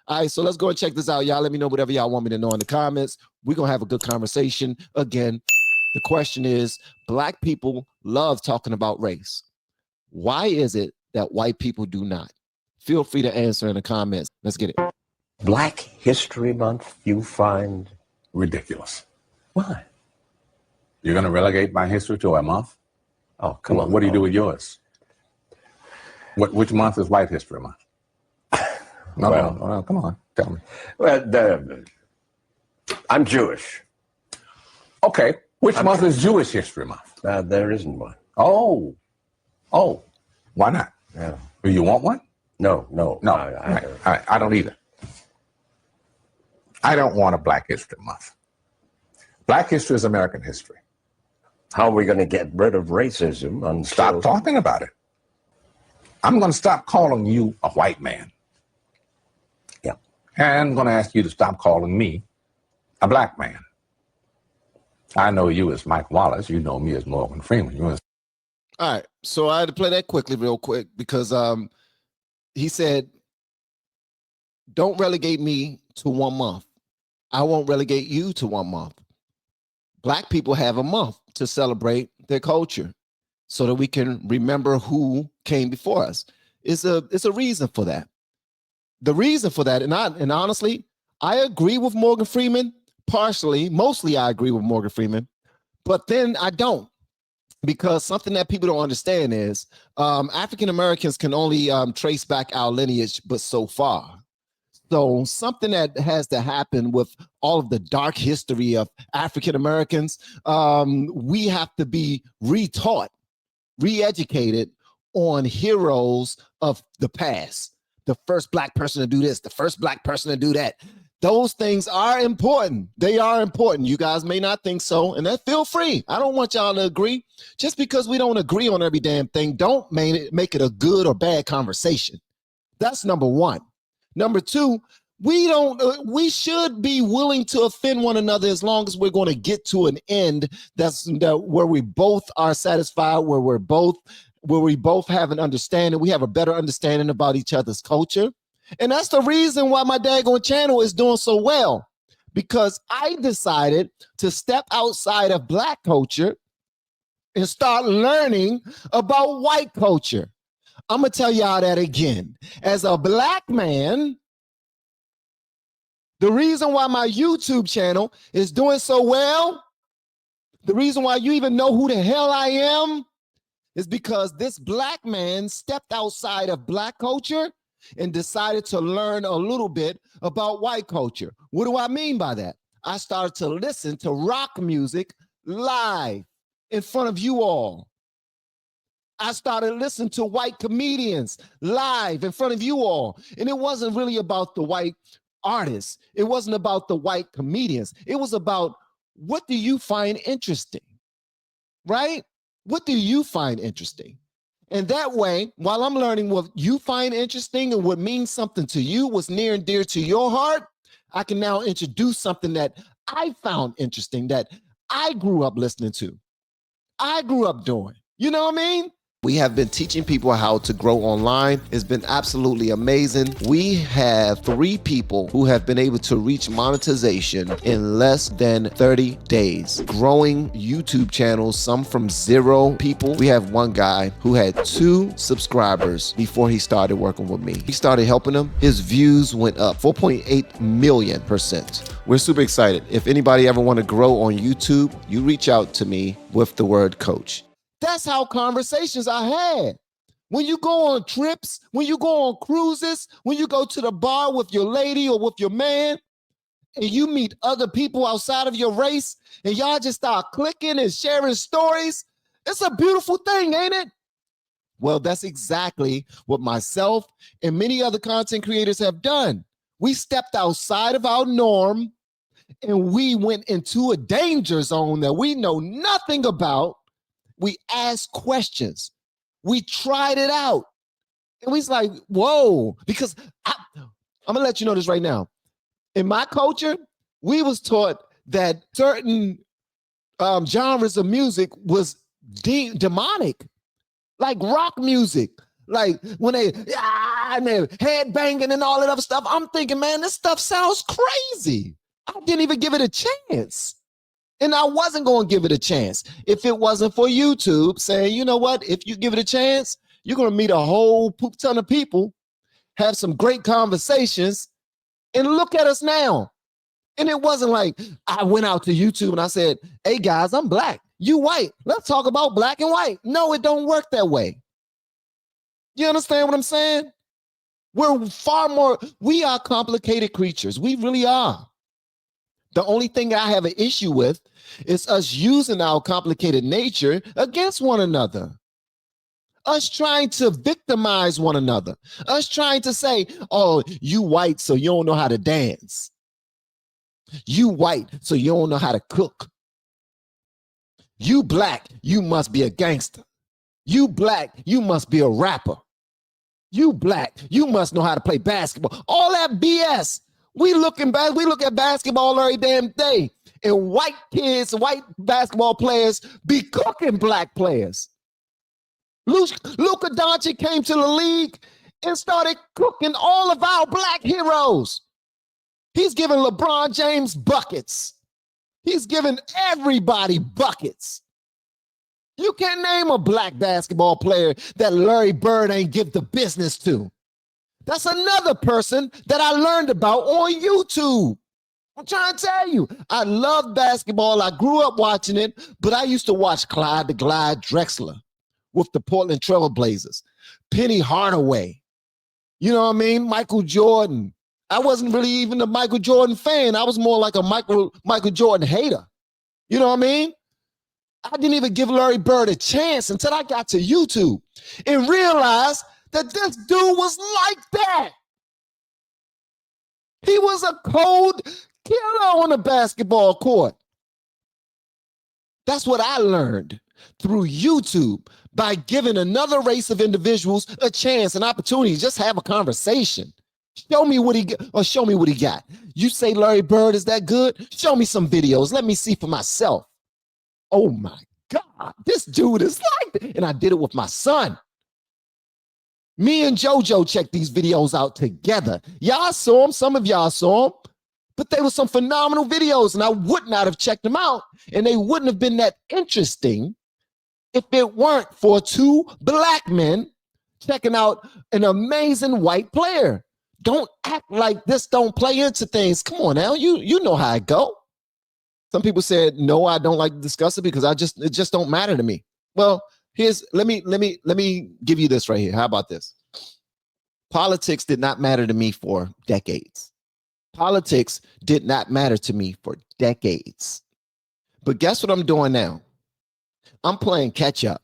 All right, so let's go and check this out. Y'all let me know whatever y'all want me to know in the comments. We're going to have a good conversation. Again, the question is, Black people love talking about race. Why is it that white people do not? Feel free to answer in the comments. Let's get it. Black History Month you find ridiculous. Why? You're going to relegate my history to a month? Oh, come on. What do you do with yours? Which month is White History Month? No, come on, tell me. Well, I'm Jewish. Okay, which month is Jewish History Month? There isn't one. Oh, why not? Yeah. Do you want one? No. I don't either. I don't want a Black History Month. Black history is American history. How are we going to get rid of racism? Stop talking about it. I'm going to stop calling you a white man. Yeah. And I'm going to ask you to stop calling me a black man. I know you as Mike Wallace. You know me as Morgan Freeman. All right. So I had to play that real quick, because he said, don't relegate me to 1 month. I won't relegate you to 1 month. Black people have a month to celebrate their culture so that we can remember who came before us. It's a reason for that. The reason for that, and honestly, I agree with Morgan Freeman partially. Mostly I agree with Morgan Freeman, but then I don't, because something that people don't understand is African Americans can only trace back our lineage but so far. So something that has to happen with all of the dark history of African Americans, we have to be retaught, re-educated on heroes of the past. The first Black person to do this, the first Black person to do that. Those things are important. They are important. You guys may not think so, and then feel free. I don't want y'all to agree. Just because we don't agree on every damn thing, don't make it a good or bad conversation. That's number one. Number two, we should be willing to offend one another as long as we're going to get to an end where we both are satisfied, where we both have an understanding. We have a better understanding about each other's culture. And that's the reason why my daggone channel is doing so well, because I decided to step outside of Black culture and start learning about white culture. I'm going to tell y'all that again. As a Black man, the reason why my YouTube channel is doing so well, the reason why you even know who the hell I am, is because this Black man stepped outside of Black culture and decided to learn a little bit about white culture. What do I mean by that? I started to listen to rock music live in front of you all. I started listening to white comedians live in front of you all. And it wasn't really about the white artists. It wasn't about the white comedians. It was about, what do you find interesting, right? What do you find interesting? And that way, while I'm learning what you find interesting and what means something to you, what's near and dear to your heart, I can now introduce something that I found interesting, that I grew up listening to, I grew up doing. You know what I mean? We have been teaching people how to grow online. It's been absolutely amazing. We have 3 people who have been able to reach monetization in less than 30 days. Growing YouTube channels, some from 0 people. We have one guy who had 2 subscribers before he started working with me. He started helping him. His views went up 4.8 million%. We're super excited. If anybody ever want to grow on YouTube, you reach out to me with the word coach. That's how conversations I had. When you go on trips, when you go on cruises, when you go to the bar with your lady or with your man, and you meet other people outside of your race, and y'all just start clicking and sharing stories, it's a beautiful thing, ain't it? Well, that's exactly what myself and many other content creators have done. We stepped outside of our norm, and we went into a danger zone that we know nothing about. We asked questions. We tried it out. And we was like, whoa, because I'm gonna let you know this right now. In my culture, we was taught that certain genres of music was demonic, like rock music, Like when and they're head banging and all that other stuff. I'm thinking, man, this stuff sounds crazy. I didn't even give it a chance. And I wasn't going to give it a chance if it wasn't for YouTube saying, you know what, if you give it a chance, you're going to meet a whole poop ton of people, have some great conversations, and look at us now. And it wasn't like I went out to YouTube and I said, hey guys, I'm black, you white, let's talk about black and white. No, it don't work that way. You understand what I'm saying? We are complicated creatures. We really are. The only thing I have an issue with is us using our complicated nature against one another. Us trying to victimize one another. Us trying to say, oh, you white, so you don't know how to dance. You white, so you don't know how to cook. You black, you must be a gangster. You black, you must be a rapper. You black, you must know how to play basketball. All that BS. We look at basketball every damn day, and white kids, white basketball players be cooking black players. Luka Doncic came to the league and started cooking all of our black heroes. He's giving LeBron James buckets. He's giving everybody buckets. You can't name a black basketball player that Larry Bird ain't give the business to. That's another person that I learned about on YouTube. I'm trying to tell you, I love basketball. I grew up watching it, but I used to watch Clyde the Glide Drexler with the Portland Trail Blazers, Penny Hardaway. You know what I mean? Michael Jordan. I wasn't really even a Michael Jordan fan. I was more like a Michael Jordan hater. You know what I mean? I didn't even give Larry Bird a chance until I got to YouTube and realized that this dude was like that. He was a cold killer on the basketball court. That's what I learned through YouTube by giving another race of individuals a chance, an opportunity to just have a conversation. Show me what he got. You say Larry Bird is that good? Show me some videos. Let me see for myself. Oh my God, this dude is like that. And I did it with my son. Me and JoJo checked these videos out together. Y'all saw them. Some of y'all saw them. But they were some phenomenal videos, and I would not have checked them out. And they wouldn't have been that interesting if it weren't for two black men checking out an amazing white player. Don't act like this don't play into things. Come on now, you know how it go. Some people said, no, I don't like to discuss it because it just don't matter to me. Well, let me give you this right here. How about this? Politics did not matter to me for decades. Politics did not matter to me for decades. But guess what I'm doing now? I'm playing catch up.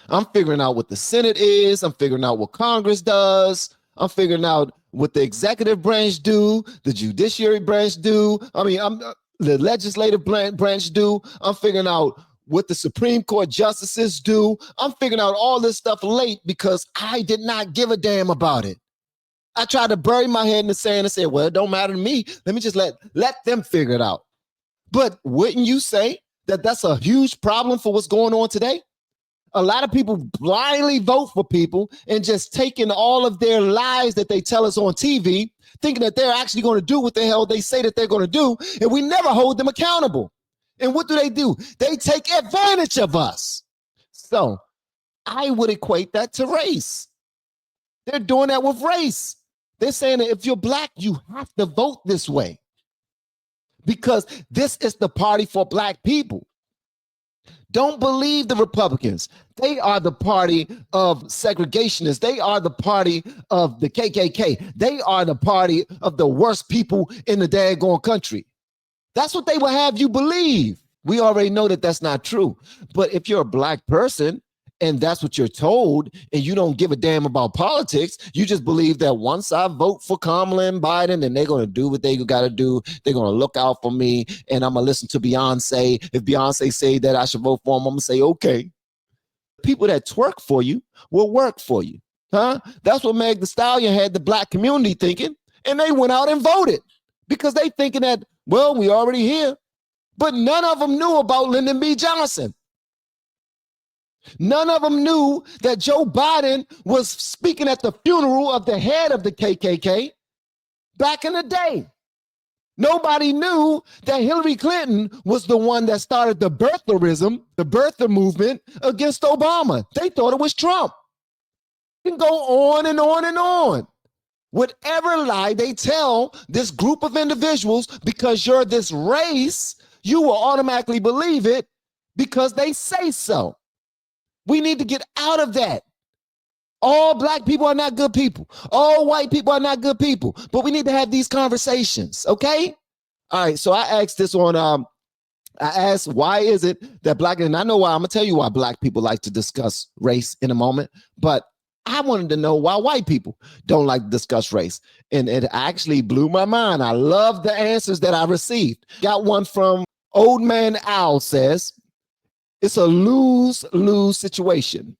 I'm figuring out what the Senate is. I'm figuring out what Congress does. I'm figuring out what the executive branch do, the judiciary branch do. The legislative branch do. I'm figuring out what the Supreme Court justices do. I'm figuring out all this stuff late because I did not give a damn about it. I tried to bury my head in the sand and say, well, it don't matter to me. Let me just let them figure it out. But wouldn't you say that that's a huge problem for what's going on today? A lot of people blindly vote for people and just taking all of their lies that they tell us on TV, thinking that they're actually going to do what the hell they say that they're going to do, and we never hold them accountable. And what do? They take advantage of us. So I would equate that to race. They're doing that with race. They're saying that if you're black, you have to vote this way because this is the party for black people. Don't believe the Republicans. They are the party of segregationists. They are the party of the KKK. They are the party of the worst people in the daggone country. That's what they will have you believe. We already know that that's not true. But if you're a black person and that's what you're told and you don't give a damn about politics, you just believe that once I vote for Kamala and Biden, then they're going to do what they got to do. They're going to look out for me and I'm going to listen to Beyonce. If Beyonce say that I should vote for him, I'm going to say, okay. People that twerk for you will work for you. Huh? That's what Meg Thee Stallion had the black community thinking, and they went out and voted because they thinking that, well, we already here. But none of them knew about Lyndon B. Johnson. None of them knew that Joe Biden was speaking at the funeral of the head of the KKK back in the day. Nobody knew that Hillary Clinton was the one that started the birtherism, the birther movement against Obama. They thought it was Trump. You can go on and on and on. Whatever lie they tell this group of individuals, because you're this race, you will automatically believe it because they say so. We need to get out of that. All black people are not good people. All white people are not good people. But we need to have these conversations, okay? All right, so I asked this on, I asked, why is it that black, and I know why, I'm gonna tell you why black people like to discuss race in a moment, but I wanted to know why white people don't like to discuss race. And it actually blew my mind. I love the answers that I received. Got one from Old Man Al says, it's a lose-lose situation.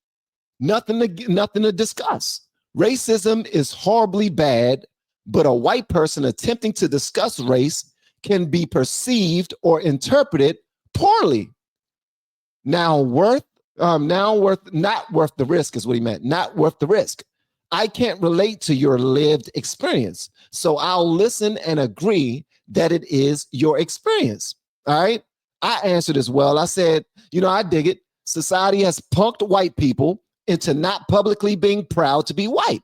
Nothing to discuss. Racism is horribly bad, but a white person attempting to discuss race can be perceived or interpreted poorly. Not worth the risk is what he meant. Not worth the risk. I can't relate to your lived experience, so I'll listen and agree that it is your experience. All right. I answered as well. I said, I dig it. Society has punked white people into not publicly being proud to be white.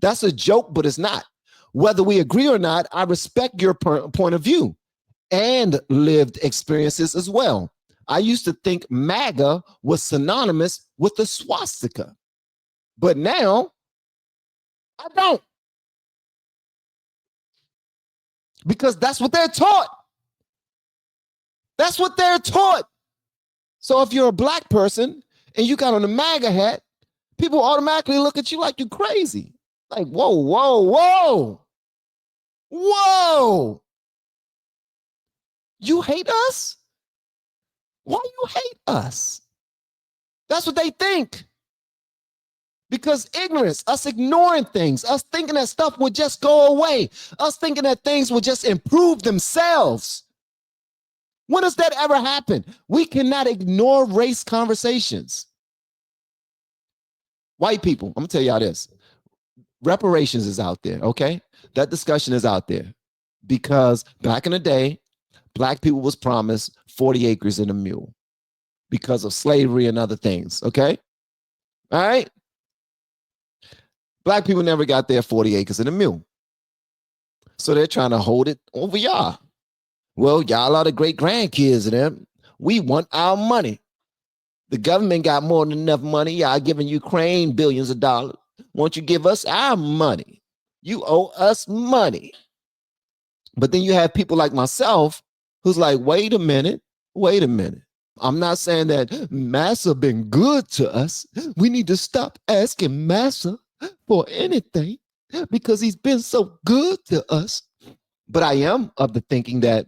That's a joke, but it's not. Whether we agree or not, I respect your point of view and lived experiences as well. I used to think MAGA was synonymous with the swastika, but now I don't. Because that's what they're taught. That's what they're taught. So if you're a black person and you got on a MAGA hat, people automatically look at you like you're crazy. Like, whoa, whoa, whoa. Whoa. You hate us? Why you hate us? That's what they think. Because ignorance, us ignoring things, us thinking that stuff would just go away, us thinking that things would just improve themselves. When does that ever happen? We cannot ignore race conversations. White people, I'm gonna tell y'all this. Reparations is out there, okay? That discussion is out there because back in the day, black people was promised 40 acres and a mule because of slavery and other things, okay? All right? Black people never got their 40 acres and a mule. So they're trying to hold it over y'all. Well, y'all are the great grandkids of them. We want our money. The government got more than enough money. Y'all giving Ukraine billions of dollars. Won't you give us our money? You owe us money. But then you have people like myself who's like, wait a minute. I'm not saying that Massa been good to us. We need to stop asking Massa for anything because he's been so good to us. But I am of the thinking that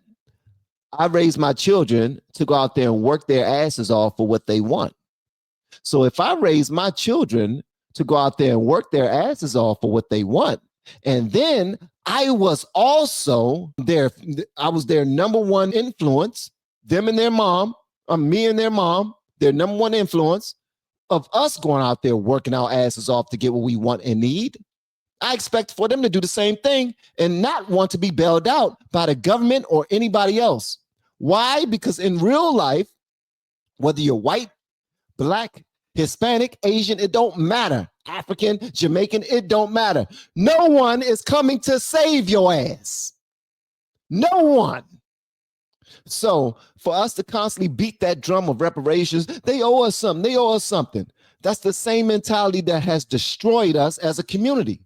I raise my children to go out there and work their asses off for what they want. So if I raise my children to go out there and work their asses off for what they want, and then I was also their number one influence, them and their mom, me and their mom, their number one influence of us going out there working our asses off to get what we want and need. I expect for them to do the same thing and not want to be bailed out by the government or anybody else. Why? Because in real life, whether you're white, black, Hispanic, Asian, it don't matter. African, Jamaican, it don't matter. No one is coming to save your ass. No one. So for us to constantly beat that drum of reparations, they owe us something. That's the same mentality that has destroyed us as a community.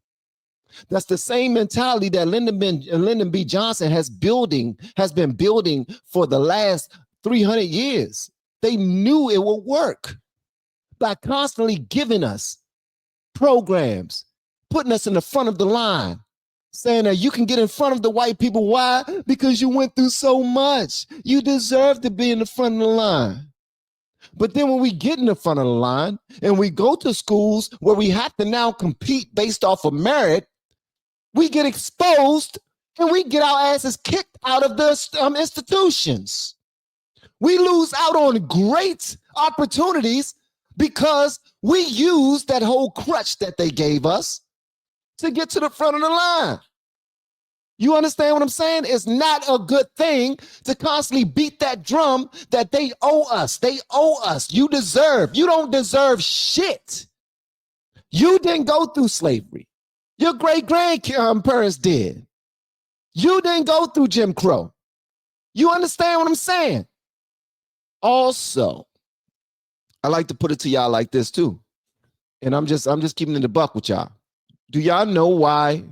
That's the same mentality that Lyndon B. Johnson has been building for the last 300 years. They knew it would work by constantly giving us programs, putting us in the front of the line, saying that you can get in front of the white people. Why? Because you went through so much. You deserve to be in the front of the line. But then when we get in the front of the line and we go to schools where we have to now compete based off of merit, we get exposed and we get our asses kicked out of the institutions. We lose out on great opportunities because we used that whole crutch that they gave us to get to the front of the line. You understand what I'm saying? It's not a good thing to constantly beat that drum that they owe us. They owe us. You don't deserve shit. You didn't go through slavery. Your great-grandparents did. You didn't go through Jim Crow. You understand what I'm saying? Also, I like to put it to y'all like this too. And I'm just keeping it a buck with y'all. Do y'all know why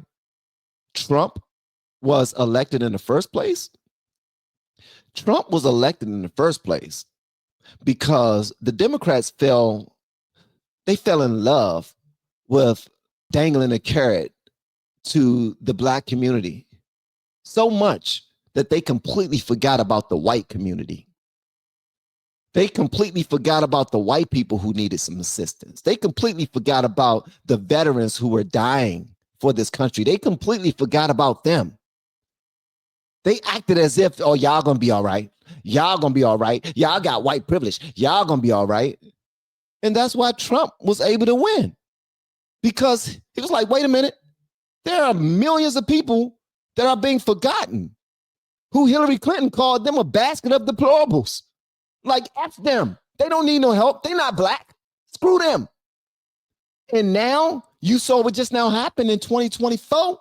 Trump was elected in the first place? Trump was elected in the first place because the Democrats fell in love with dangling a carrot to the black community so much that they completely forgot about the white community. They completely forgot about the white people who needed some assistance. They completely forgot about the veterans who were dying for this country. They completely forgot about them. They acted as if, oh, y'all gonna be all right. Y'all gonna be all right. Y'all got white privilege. Y'all gonna be all right. And that's why Trump was able to win. Because he was like, wait a minute. There are millions of people that are being forgotten who Hillary Clinton called them a basket of deplorables. Like, F them. They don't need no help. They're not black. Screw them. And now you saw what just now happened in 2024.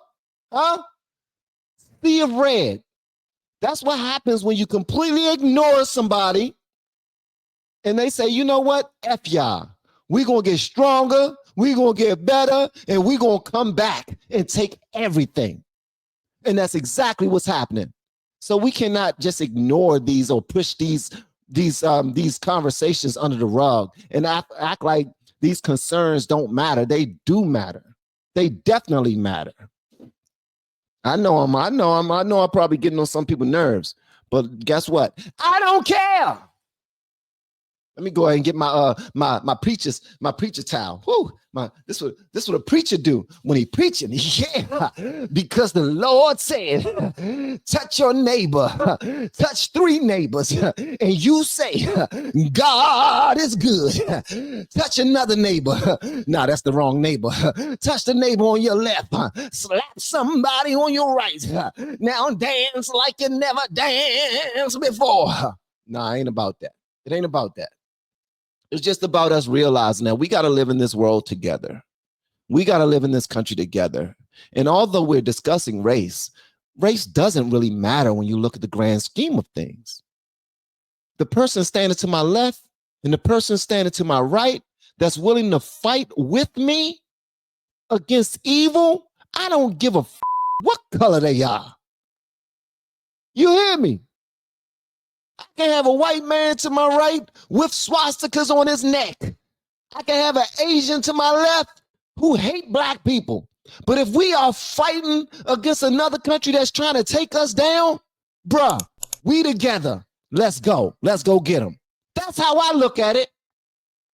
Huh? Sea of red. That's what happens when you completely ignore somebody and they say, you know what? F y'all. We're going to get stronger. We're going to get better. And we're going to come back and take everything. And that's exactly what's happening. So we cannot just ignore these or push these conversations under the rug and act like these concerns don't matter. They do matter. They definitely matter. I know I'm probably getting on some people's nerves, but guess what? I don't care. Let me go ahead and get my preacher towel. Whoo, this what a preacher do when he preaching. Yeah, because the Lord said, touch your neighbor, touch 3 neighbors, and you say, God is good. Touch another neighbor. Nah, that's the wrong neighbor. Touch the neighbor on your left. Slap somebody on your right. Now dance like you never danced before. Nah, it ain't about that. It ain't about that. It's just about us realizing that we got to live in this world together. We got to live in this country together. And although we're discussing race, race doesn't really matter when you look at the grand scheme of things. The person standing to my left and the person standing to my right that's willing to fight with me against evil, I don't give a what color they are. You hear me? I can have a white man to my right with swastikas on his neck. I can have an Asian to my left who hate black people. But if we are fighting against another country that's trying to take us down, bruh, we together. Let's go. Let's go get them. That's how I look at it.